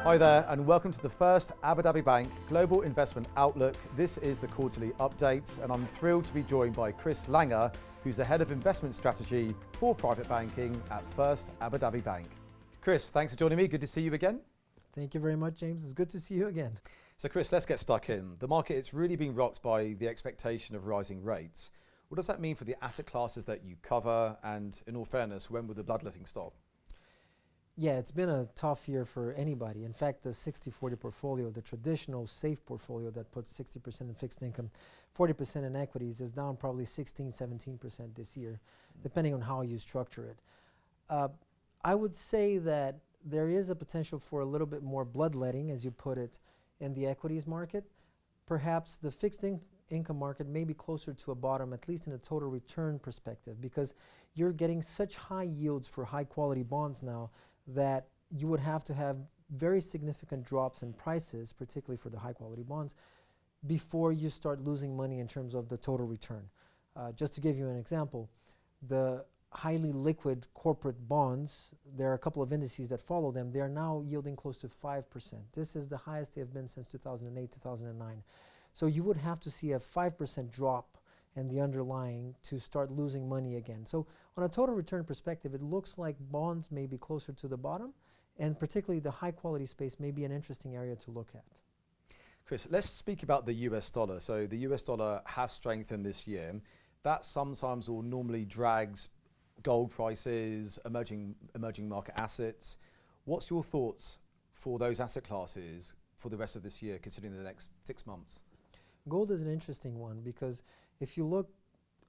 Hi there, and welcome to the first Abu Dhabi Bank Global Investment Outlook. This is the quarterly update, and I'm thrilled to be joined by Chris Langer, who's the Head of Investment Strategy for Private Banking at First Abu Dhabi Bank. Chris, thanks for joining me. Good to see you again. Thank you very much, James. It's good to see you again. So Chris, let's get stuck in. The market, it's really been rocked by the expectation of rising rates. What does that mean for the asset classes that you cover? And in all fairness, when will the bloodletting stop? Yeah, it's been a tough year for anybody. In fact, the 60-40 portfolio, the traditional safe portfolio that puts 60% in fixed income, 40% in equities, is down probably 16-17% this year, depending on how you structure it. I would say that there is a potential for a little bit more bloodletting, as you put it, in the equities market. Perhaps the fixed income market may be closer to a bottom, at least in a total return perspective, because you're getting such high yields for high quality bonds now that you would have to have very significant drops in prices, particularly for the high quality bonds, before you start losing money in terms of the total return. Just to give you an example, the highly liquid corporate bonds, there are a couple of indices that follow them, they are now yielding close to 5%. This is the highest they have been since 2008, 2009. So you would have to see a 5% drop in the underlying to start losing money again. So on a total return perspective, it looks like bonds may be closer to the bottom, and particularly the high quality space may be an interesting area to look at. Chris, let's speak about the US dollar. So the US dollar has strengthened this year. That sometimes or normally drags gold prices, emerging market assets. What's your thoughts for those asset classes for the rest of this year, considering the next 6 months? Gold is an interesting one because if you look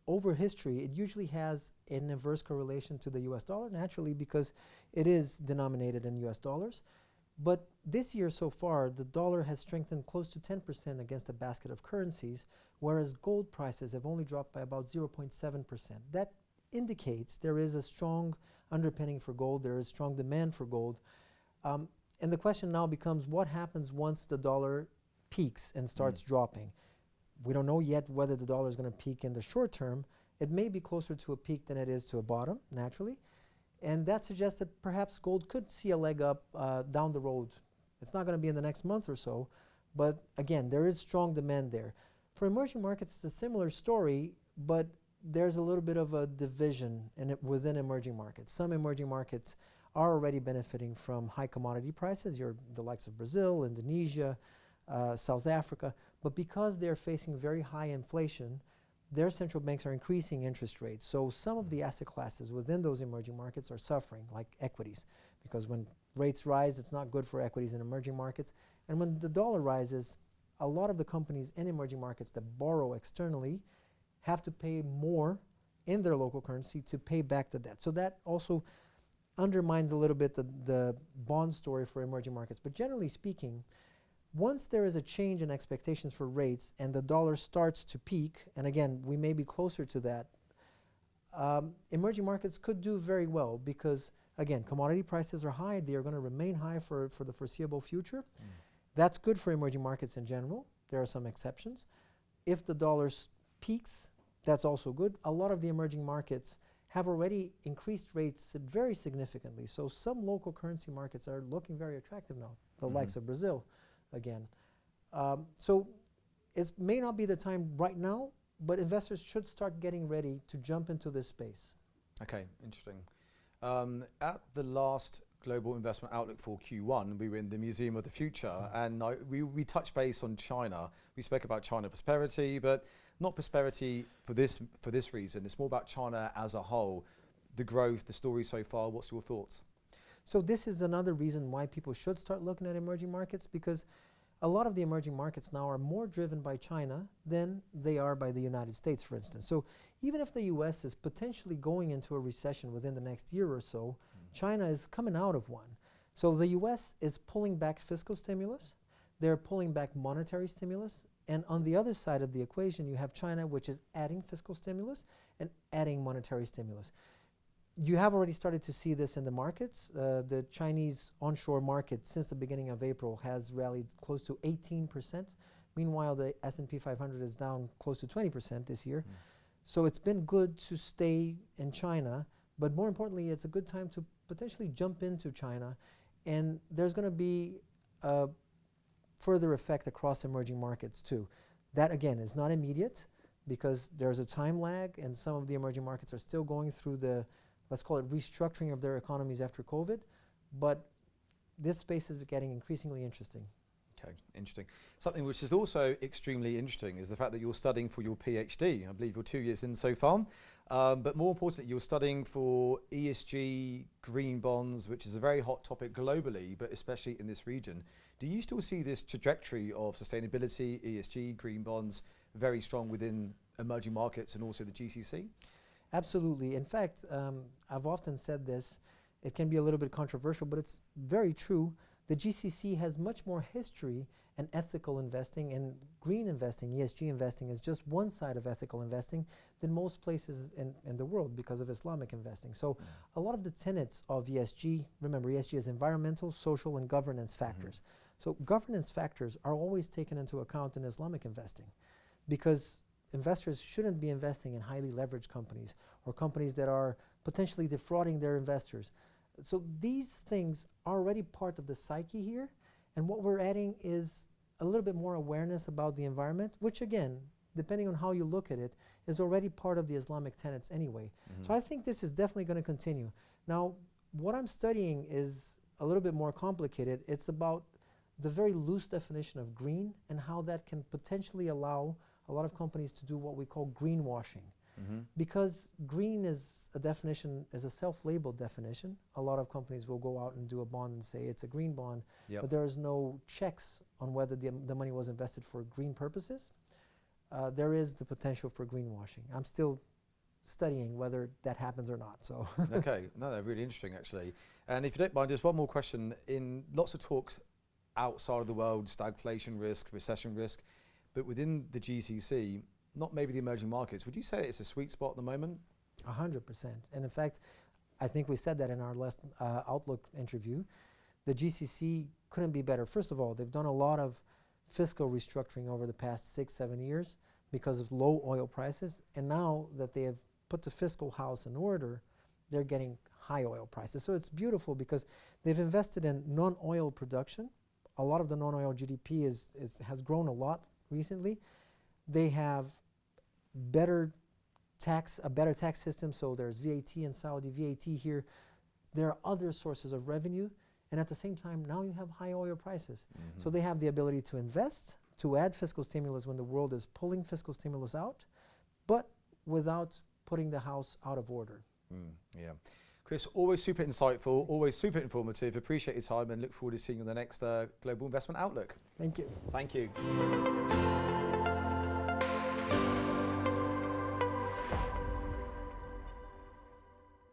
over history, it usually has an inverse correlation to the US dollar, naturally, because it is denominated in US dollars. But this year so far, the dollar has strengthened close to 10% against a basket of currencies, whereas gold prices have only dropped by about 0.7%. That indicates there is a strong underpinning for gold, there is strong demand for gold. And the question now becomes, what happens once the dollar peaks and starts dropping? We don't know yet whether the dollar is going to peak in the short term. It may be closer to a peak than it is to a bottom, naturally. And that suggests that perhaps gold could see a leg up down the road. It's not going to be in the next month or so, but again, there is strong demand there. For emerging markets, it's a similar story, but there's a little bit of a division within emerging markets. Some emerging markets are already benefiting from high commodity prices, the likes of Brazil, Indonesia, South Africa, but because they're facing very high inflation, their central banks are increasing interest rates. So some of the asset classes within those emerging markets are suffering, like equities, because when rates rise, it's not good for equities in emerging markets. And when the dollar rises, a lot of the companies in emerging markets that borrow externally have to pay more in their local currency to pay back the debt. So that also undermines a little bit the bond story for emerging markets. But generally speaking, once there is a change in expectations for rates and the dollar starts to peak, and again, we may be closer to that, emerging markets could do very well because, again, commodity prices are high. They are going to remain high for the foreseeable future. That's good for emerging markets in general. There are some exceptions. If the dollar peaks, that's also good. A lot of the emerging markets have already increased rates very significantly. So some local currency markets are looking very attractive now, the likes of Brazil. Again. So it may not be the time right now, but investors should start getting ready to jump into this space. Okay, interesting. At the last Global Investment Outlook for Q1, we were in the Museum of the Future, and we touched base on China. We spoke about China prosperity, but not prosperity for this reason. It's more about China as a whole, the growth, the story so far. What's your thoughts? So this is another reason why people should start looking at emerging markets, because a lot of the emerging markets now are more driven by China than they are by the United States, for instance. So even if the US is potentially going into a recession within the next year or so, China is coming out of one. So the US is pulling back fiscal stimulus, they're pulling back monetary stimulus, and on the other side of the equation, you have China, which is adding fiscal stimulus and adding monetary stimulus. You have already started to see this in the markets. The Chinese onshore market since the beginning of April has rallied close to 18%. Meanwhile, the S&P 500 is down close to 20% this year. So it's been good to stay in China, but more importantly, it's a good time to potentially jump into China. And there's going to be a further effect across emerging markets too. That again is not immediate because there's a time lag and some of the emerging markets are still going through the, let's call it restructuring of their economies after COVID, but this space is getting increasingly interesting. Okay, interesting. Something which is also extremely interesting is the fact that you're studying for your PhD. I believe you're 2 years in so far. But more importantly, you're studying for ESG, green bonds, which is a very hot topic globally, but especially in this region. Do you still see this trajectory of sustainability, ESG, green bonds, very strong within emerging markets and also the GCC? Absolutely. In fact, I've often said this, it can be a little bit controversial, but it's very true. The GCC has much more history and ethical investing, and green investing, ESG investing, is just one side of ethical investing than most places in the world because of Islamic investing. So a lot of the tenets of ESG, remember ESG is environmental, social, and governance factors. So governance factors are always taken into account in Islamic investing because investors shouldn't be investing in highly leveraged companies or companies that are potentially defrauding their investors. So these things are already part of the psyche here, and what we're adding is a little bit more awareness about the environment, which again, depending on how you look at it, is already part of the Islamic tenets anyway. So I think this is definitely going to continue. Now, what I'm studying is a little bit more complicated. It's about the very loose definition of green and how that can potentially allow a lot of companies to do what we call greenwashing. Because green is a definition, is a self-labeled definition. A lot of companies will go out and do a bond and say it's a green bond, but there is no checks on whether the money was invested for green purposes. There is the potential for greenwashing. I'm still studying whether that happens or not. So Okay, no, they're really interesting actually. And if you don't mind, just one more question. In lots of talks outside of the world, stagflation risk, recession risk, but within the GCC, not maybe the emerging markets, would you say it's a sweet spot at the moment? 100%. And in fact, I think we said that in our last Outlook interview. The GCC couldn't be better. First of all, they've done a lot of fiscal restructuring over the past 6-7 years because of low oil prices. And now that they have put the fiscal house in order, they're getting high oil prices. So it's beautiful because they've invested in non-oil production. A lot of the non-oil GDP has grown a lot recently. They have a better tax system, so there's VAT in Saudi, VAT here. There are other sources of revenue, and at the same time, now you have high oil prices. So they have the ability to invest, to add fiscal stimulus when the world is pulling fiscal stimulus out, but without putting the house out of order. Yeah. Chris, always super insightful, always super informative. Appreciate your time and look forward to seeing you on the next Global Investment Outlook. Thank you. Thank you.